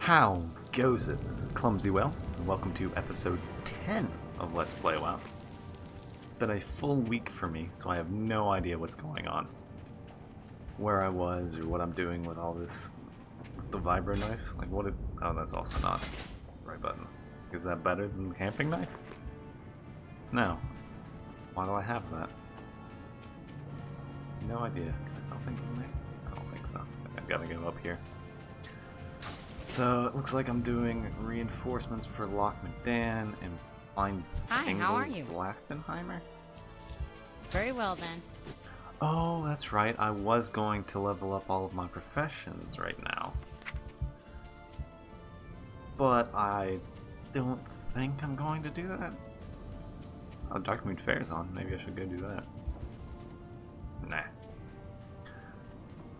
How goes it, Clumsy Well? And welcome to episode 10 of Let's Play WoW. It's been a full week for me, so I have no idea what's going on. Where I was, or what I'm doing with all this... with the vibro knife? Like what it... oh, that's also not the right button. Is that better than the camping knife? No. Why do I have that? No idea. Can I sell things in there? I don't think so. I've got to go up here. So it looks like I'm doing reinforcements for Lockman Dan and find How are you? Blastenheimer. Very well then. Oh, that's right. I was going to level up all of my professions right now. But I don't think I'm going to do that. Oh, Dark Moon Fair's on. Maybe I should go do that. Nah.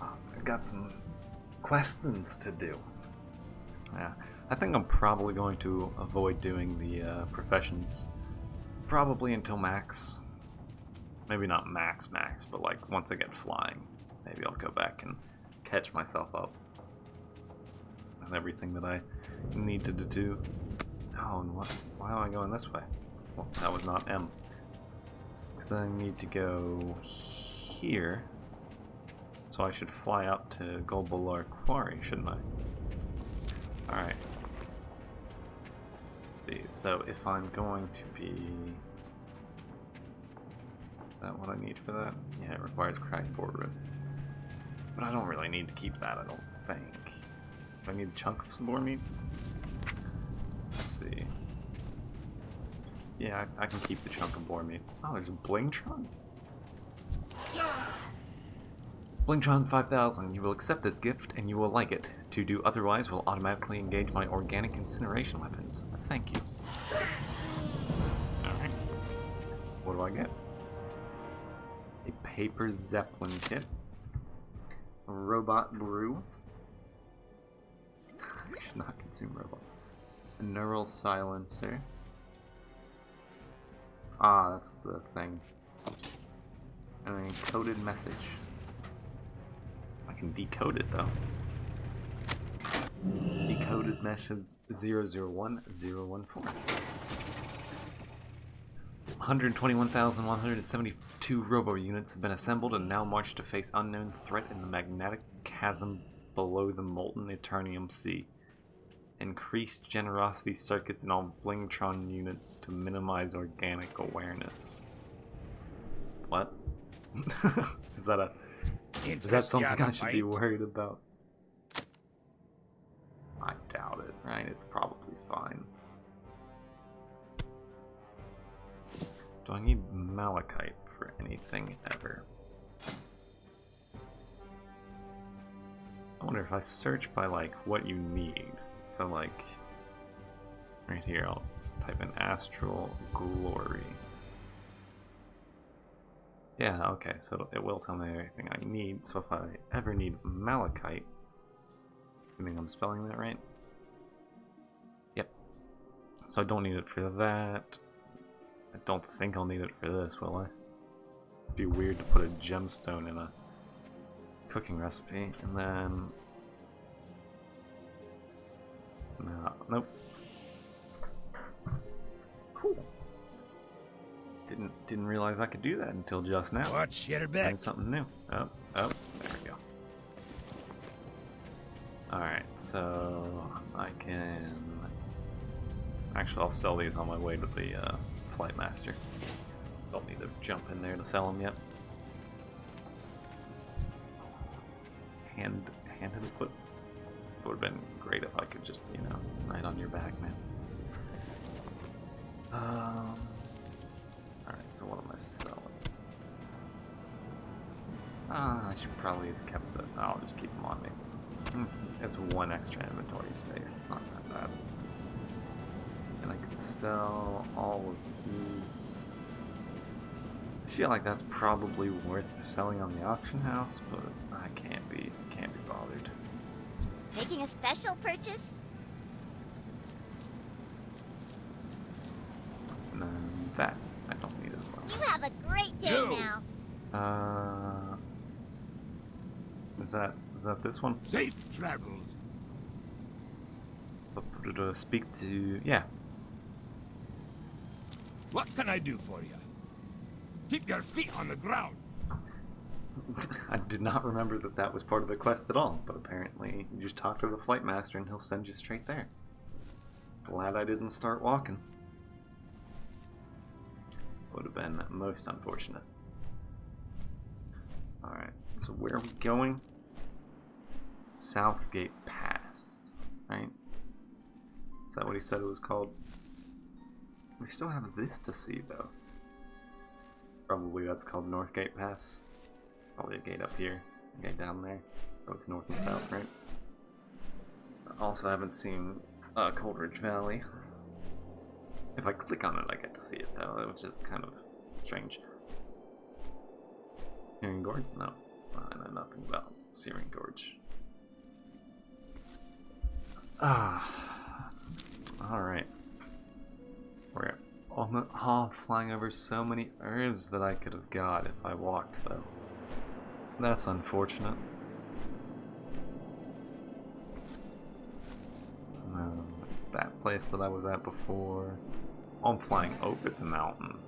Oh, I've got some questions to do. Yeah, I think I'm probably going to avoid doing the professions probably until max. Maybe not max, but like once I get flying, maybe I'll go back and catch myself up with everything that I needed to do. Oh, and what? Why am I going this way? Well, that was not M. Because I need to go here, so I should fly up to Golbalar Quarry, shouldn't I? Alright. So if I'm going to be... is that what I need for that? Yeah, it requires cracked boardroom. But I don't really need to keep that, I don't think. Do I need a chunk of some boar meat? Let's see. Yeah, I can keep the chunk of boar meat. Oh, there's a Blingtron? Blingtron 5000, you will accept this gift and you will like it. To do otherwise will automatically engage my organic incineration weapons. Thank you. Alright. What do I get? A paper zeppelin kit. A robot brew. I should not consume robots. A neural silencer. Ah, that's the thing. And an encoded message. I can decode it though. Decoded message 001014. 121,172 robo units have been assembled and now march to face unknown threat in the magnetic chasm below the molten Eternium Sea. Increased generosity circuits in all Blingtron units to minimize organic awareness. What? Is that something I should be worried about? I doubt it, right? It's probably fine. Do I need malachite for anything ever? I wonder if I search by like what you need. So like right here I'll just type in astral glory. Yeah, okay, so it will tell me everything I need, so if I ever need malachite, I think I'm spelling that right? Yep. So I don't need it for that. I don't think I'll need it for this, will I? It'd be weird to put a gemstone in a cooking recipe, and then... no, nope. Cool. Didn't realize I could do that until just now. Watch your back. Learned something new. Oh, there we go. Alright, so I can... actually, I'll sell these on my way to the Flight Master. Don't need to jump in there to sell them yet. Hand and foot. It would have been great if I could just, you know, right on your back, man. Alright, so what am I selling? I should probably have kept the... I'll just keep them on me. It's one extra inventory space, it's not that bad. And I could sell all of these. I feel like that's probably worth selling on the auction house, but I can't be bothered. Making a special purchase? And then that I don't need as much. You have a great day now. Is that this one? Safe travels. to speak to... yeah. What can I do for you? Keep your feet on the ground. I did not remember that that was part of the quest at all, but apparently you just talk to the flight master and he'll send you straight there. Glad I didn't start walking. Would have been most unfortunate. Alright, so where are we going? Southgate Pass, right? Is that what he said it was called? We still have this to see, though. Probably that's called Northgate Pass. Probably a gate up here, a gate down there. Oh, it's north and south, right? Also, I haven't seen Coldridge Valley. If I click on it, I get to see it, though, which is kind of strange. Searing Gorge? No. I know nothing about Searing Gorge. Ah. Alright. We're on the flying over so many herbs that I could have got if I walked, though. That's unfortunate. That place that I was at before. I'm flying over the mountain.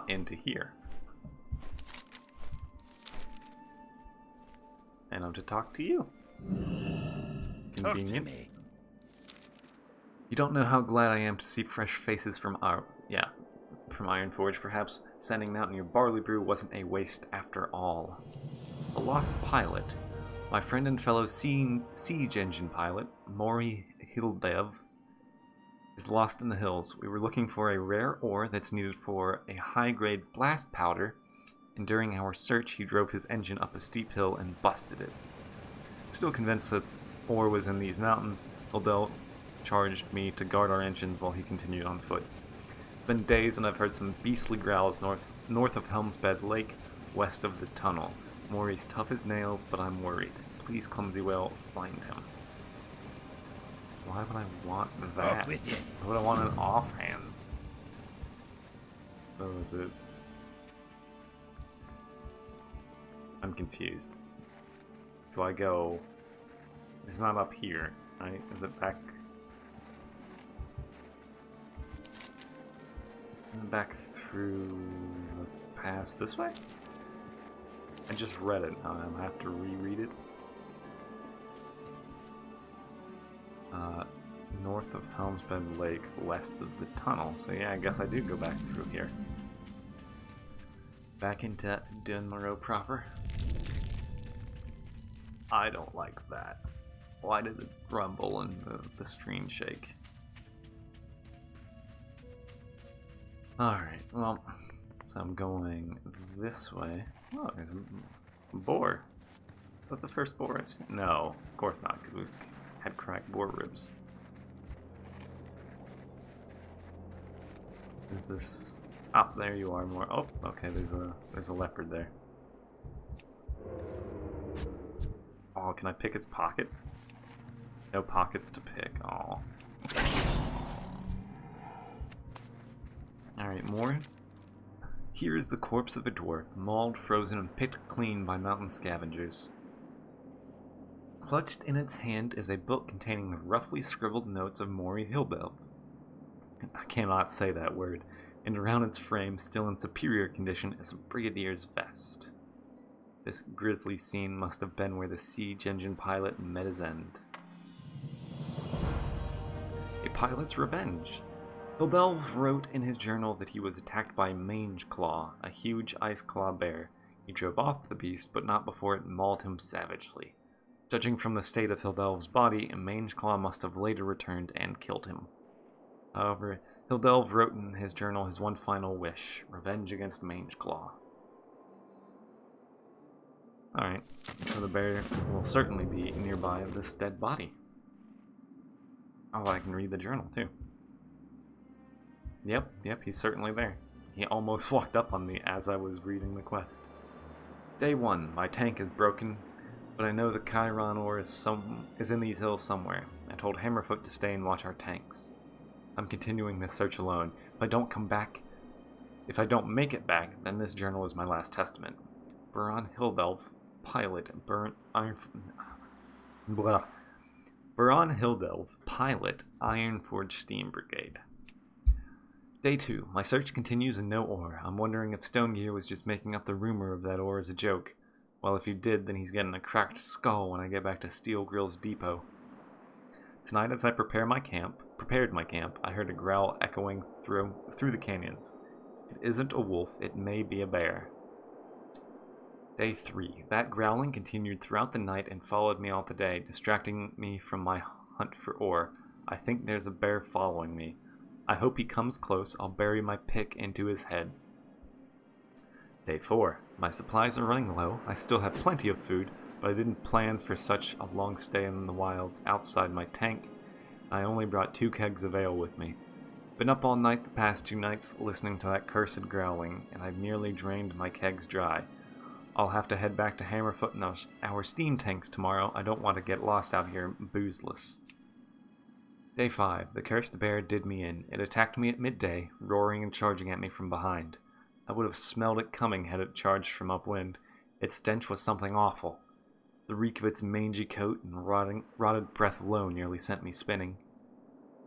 Into here. And I'm to talk to you. Convenient. You don't know how glad I am to see fresh faces from from Ironforge. Perhaps sending out in your barley brew wasn't a waste after all. A lost pilot. My friend and fellow siege engine pilot, Maury Hildev, is lost in the hills. We were looking for a rare ore that's needed for a high-grade blast powder, and during our search he drove his engine up a steep hill and busted it. Still convinced that ore was in these mountains, Hildev charged me to guard our engines while he continued on foot. It's been days and I've heard some beastly growls north of Helmsbed Lake, west of the tunnel. Maury's tough as nails, but I'm worried. Please, Clumsy Whale, find him. Why would I want that? Why would I want an offhand? What was it? I'm confused. Do I go... It's not up here, right? Is it back... Is it back through the pass this way? I just read it. I have to reread it. North of Helmsbed Lake, west of the tunnel. So yeah, I guess I do go back through here. Back into Dunmorrow proper. I don't like that. Why did it rumble and the screen shake? Alright, well, so I'm going this way. Oh, there's a boar. What's the first boar I've seen? No, of course not, because we've had cracked boar ribs. Is this... Ah, there you are more. Oh, okay, there's a leopard there. Oh, can I pick its pocket? No pockets to pick. Oh. Alright, more. Here is the corpse of a dwarf, mauled, frozen, and picked clean by mountain scavengers. Clutched in its hand is a book containing the roughly scribbled notes of Maury Hildev. I cannot say that word. And around its frame, still in superior condition, is a brigadier's vest. This grisly scene must have been where the siege engine pilot met his end. A pilot's revenge. Hildev wrote in his journal that he was attacked by Mangeclaw, a huge ice-claw bear. He drove off the beast, but not before it mauled him savagely. Judging from the state of Hildev's body, Mangeclaw must have later returned and killed him. However, Hildev wrote in his journal his one final wish, revenge against Mangeclaw. Alright, so the bear will certainly be nearby this dead body. Oh, I can read the journal too. Yep, he's certainly there. He almost walked up on me as I was reading the quest. Day 1, my tank is broken, but I know the Chiron ore is in these hills somewhere. I told Hammerfoot to stay and watch our tanks. I'm continuing this search alone. If I don't make it back, then this journal is my last testament. Buron Hildev, pilot, Baron Hildelv, pilot, Ironforge Steam Brigade. Day 2. My search continues and no ore. I'm wondering if Stonegear was just making up the rumor of that ore as a joke. Well, if he did, then he's getting a cracked skull when I get back to Steel Grill's depot. Tonight, as I prepared my camp, I heard a growl echoing through the canyons. It isn't a wolf, it may be a bear. Day 3. That growling continued throughout the night and followed me all today, distracting me from my hunt for ore. I think there's a bear following me. I hope he comes close. I'll bury my pick into his head. Day 4. My supplies are running low. I still have plenty of food, but I didn't plan for such a long stay in the wilds outside my tank. I only brought 2 kegs of ale with me. Been up all night the past 2 nights listening to that cursed growling, and I've nearly drained my kegs dry. I'll have to head back to Hammerfoot and our steam tanks tomorrow. I don't want to get lost out here boozeless. Day 5. The cursed bear did me in. It attacked me at midday, roaring and charging at me from behind. I would have smelled it coming had it charged from upwind. Its stench was something awful. The reek of its mangy coat and rotted breath alone nearly sent me spinning.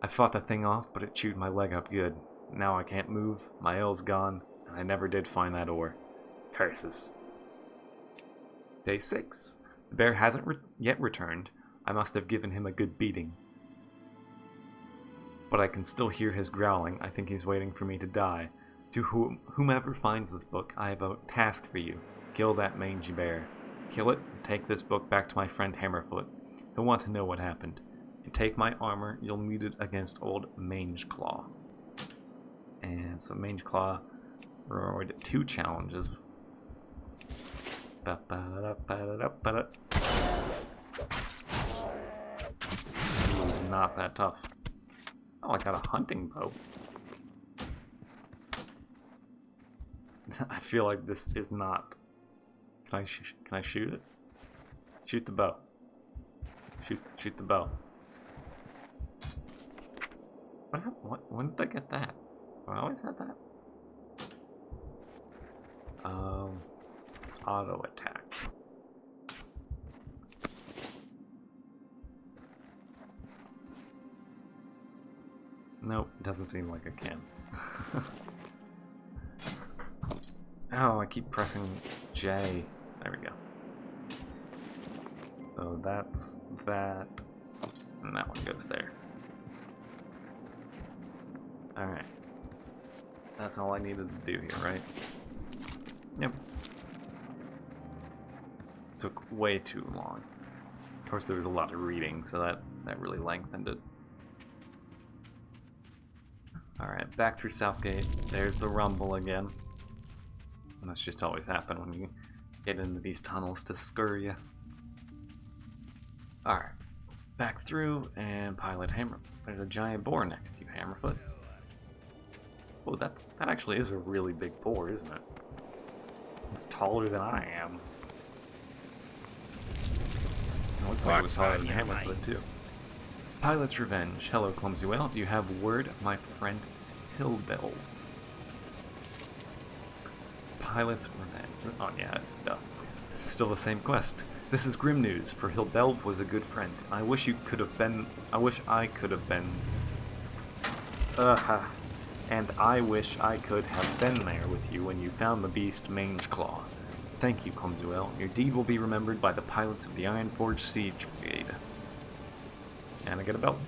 I fought the thing off, but it chewed my leg up good. Now I can't move, my ale's gone, and I never did find that ore. Curses. Day 6. The bear hasn't yet returned. I must have given him a good beating. But I can still hear his growling. I think he's waiting for me to die. To whomever finds this book, I have a task for you. Kill that mangy bear. Kill it, and take this book back to my friend Hammerfoot. He'll want to know what happened. And take my armor, you'll need it against old Mangeclaw. And so Mangeclaw roared 2 challenges. It was not that tough. Oh, I got a hunting bow. I feel like this is not. Can I shoot it? Shoot the bow. Shoot the bow. When did I get that? I always had that. Auto attack. Nope, doesn't seem like I can. Oh, I keep pressing J. There we go. So that's that. And that one goes there. Alright. That's all I needed to do here, right? Yep. Took way too long. Of course, there was a lot of reading, so that really lengthened it. Alright, back through Southgate. There's the rumble again. And that's just always happen when you get into these tunnels to scur you. Alright, back through and pilot Hammer. There's a giant boar next to you, Hammerfoot. Oh, that actually is a really big boar, isn't it? It's taller than I am. It looks like it was taller than Hammerfoot, too. Pilot's Revenge. Hello, Clumsy Whale. Do you have word of my friend Hildelv? Pilot's Revenge. Oh, yeah, duh. Still the same quest. This is grim news, for Hildelv was a good friend. I wish I could have been. And I wish I could have been there with you when you found the beast Mangeclaw. Thank you, Clumsy Whale. Your deed will be remembered by the pilots of the Ironforge Siege Brigade. And I get a belt.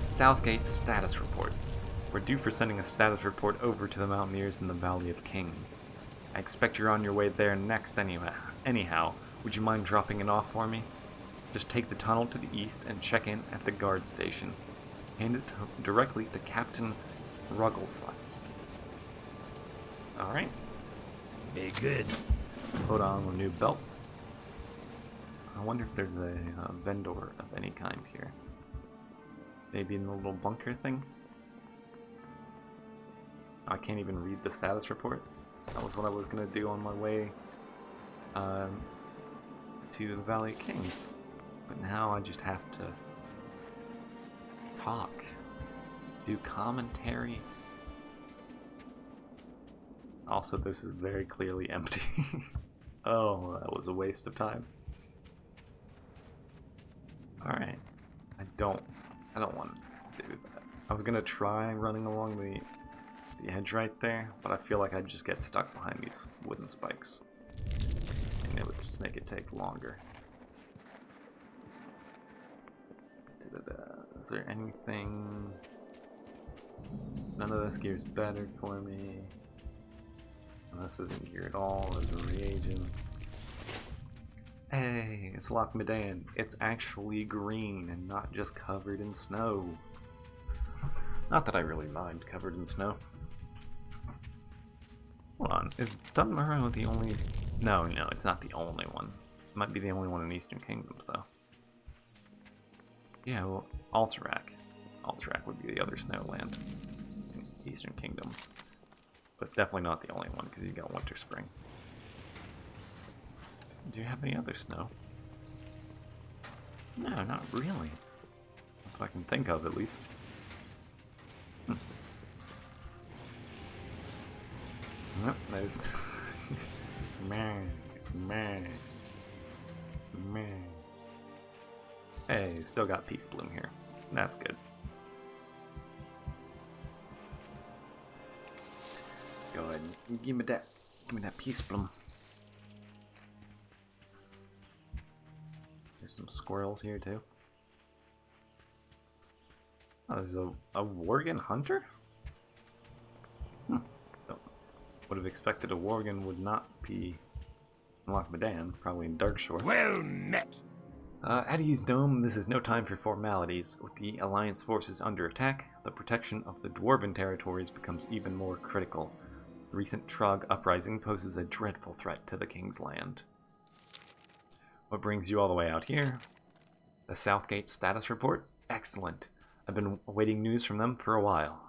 Southgate status report. We're due for sending a status report over to the Mountaineers in the Valley of Kings. I expect you're on your way there next anyhow. Would you mind dropping it off for me? Just take the tunnel to the east and check in at the guard station. Hand it directly to Captain Rugglefuss. Alright. Be good. Put on a new belt. I wonder if there's a vendor of any kind here. Maybe in the little bunker thing? I can't even read the status report. That was what I was going to do on my way to the Valley of Kings. But now I just have to talk. Do commentary. Also, this is very clearly empty. Oh, that was a waste of time. Alright. I don't want to do that. I was gonna try running along the edge right there, but I feel like I'd just get stuck behind these wooden spikes. And it would just make it take longer. Is there anything... None of this gear's better for me. And this isn't gear at all, there's reagents. Hey, it's Loch Medan. It's actually green and not just covered in snow. Not that I really mind covered in snow. Hold on, is Dunmurrow the only... No, it's not the only one. It might be the only one in Eastern Kingdoms, though. Yeah, well, Alterac. Alterac would be the other snow land in Eastern Kingdoms. But definitely not the only one, because you got Winter Spring. Do you have any other snow? No, not really. Not that I can think of, at least. Nope, there's... man. Hey, still got Peace Bloom here. That's good. Go ahead and give me that Peace Bloom. There's some squirrels here too. Oh, there's a Worgen hunter? Would have expected a Worgen would not be in Loch Medan, probably in Darkshore. Well met! At Ease Dome, this is no time for formalities. With the Alliance forces under attack, the protection of the Dwarven territories becomes even more critical. The recent Trogg uprising poses a dreadful threat to the King's land. What brings you all the way out here? The Southgate status report? Excellent. I've been awaiting news from them for a while.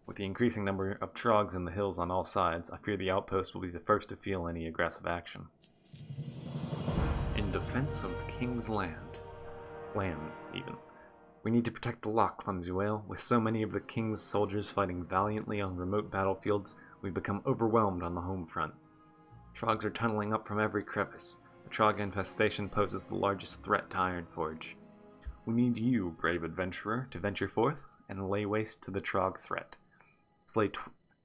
With the increasing number of Troggs in the hills on all sides, I fear the outpost will be the first to feel any aggressive action. In defense of the King's lands, even. We need to protect the loch, Clumsy Whale. With so many of the King's soldiers fighting valiantly on remote battlefields, we've become overwhelmed on the home front. Troggs are tunneling up from every crevice. The Trogg infestation poses the largest threat to Ironforge. We need you, brave adventurer, to venture forth and lay waste to the Trogg threat. Slay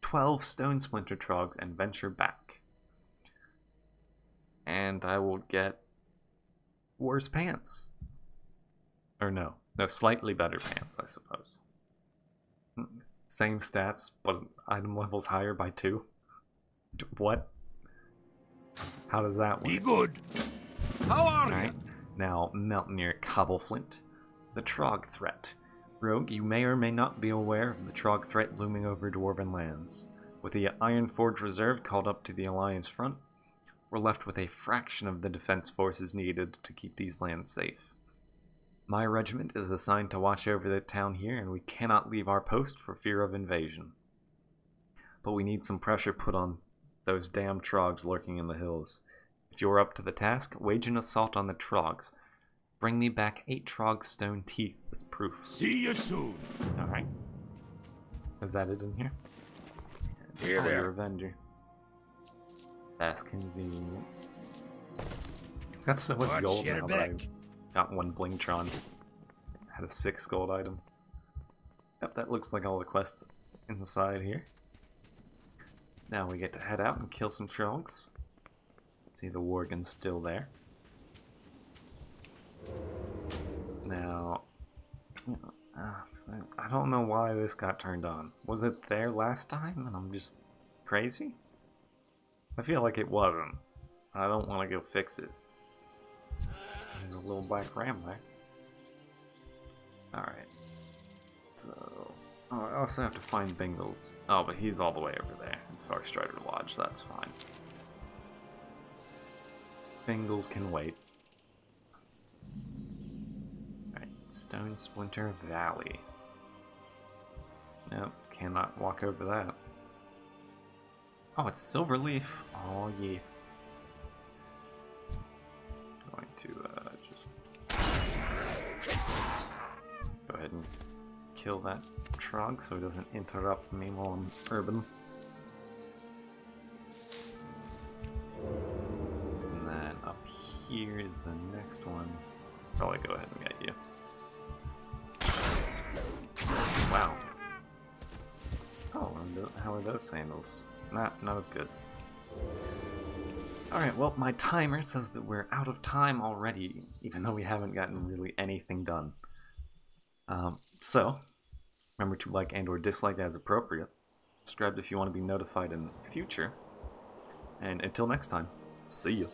12 stone splinter Troggs and venture back. And I will get worse pants. Or no, slightly better pants, I suppose. Same stats, but item levels higher by 2. What? How does that work? Be good! How are you? Now, Mountaineer Cobbleflint. The Trogg threat. Rogue, you may or may not be aware of the Trogg threat looming over Dwarven lands. With the Ironforge Reserve called up to the Alliance front, we're left with a fraction of the defense forces needed to keep these lands safe. My regiment is assigned to watch over the town here, and we cannot leave our post for fear of invasion. But we need some pressure put on those damn Troggs lurking in the hills. If you're up to the task, wage an assault on the Troggs. Bring me back 8 Trogg stone teeth as proof. See you soon! Alright. Is that it in here? Here they Your are. Avenger. That's convenient. Got so much Watch gold your now that I back. got one Blingtron. Had a 6 gold item. Yep, that looks like all the quests in the side here. Now we get to head out and kill some Troggs. See, the Worgen's still there. Now, I don't know why this got turned on. Was it there last time and I'm just crazy? I feel like it wasn't. I don't want to go fix it. There's a little black ram there. Alright. So, oh, I also have to find Bingles. Oh, but he's all the way over there in Farstrider Lodge. That's fine. Bingles can wait. Alright, Stone Splinter Valley. Nope, cannot walk over that. Oh, it's Silverleaf. Oh, yeah. Going to just go ahead and kill that Trogg so he doesn't interrupt me while I'm urban. And then up here is the next one. Probably go ahead and get you. How are those sandals? Not as good. Alright, well, my timer says that we're out of time already, even though we haven't gotten really anything done. So, remember to like and or dislike as appropriate. Subscribe if you want to be notified in the future. And until next time, see you.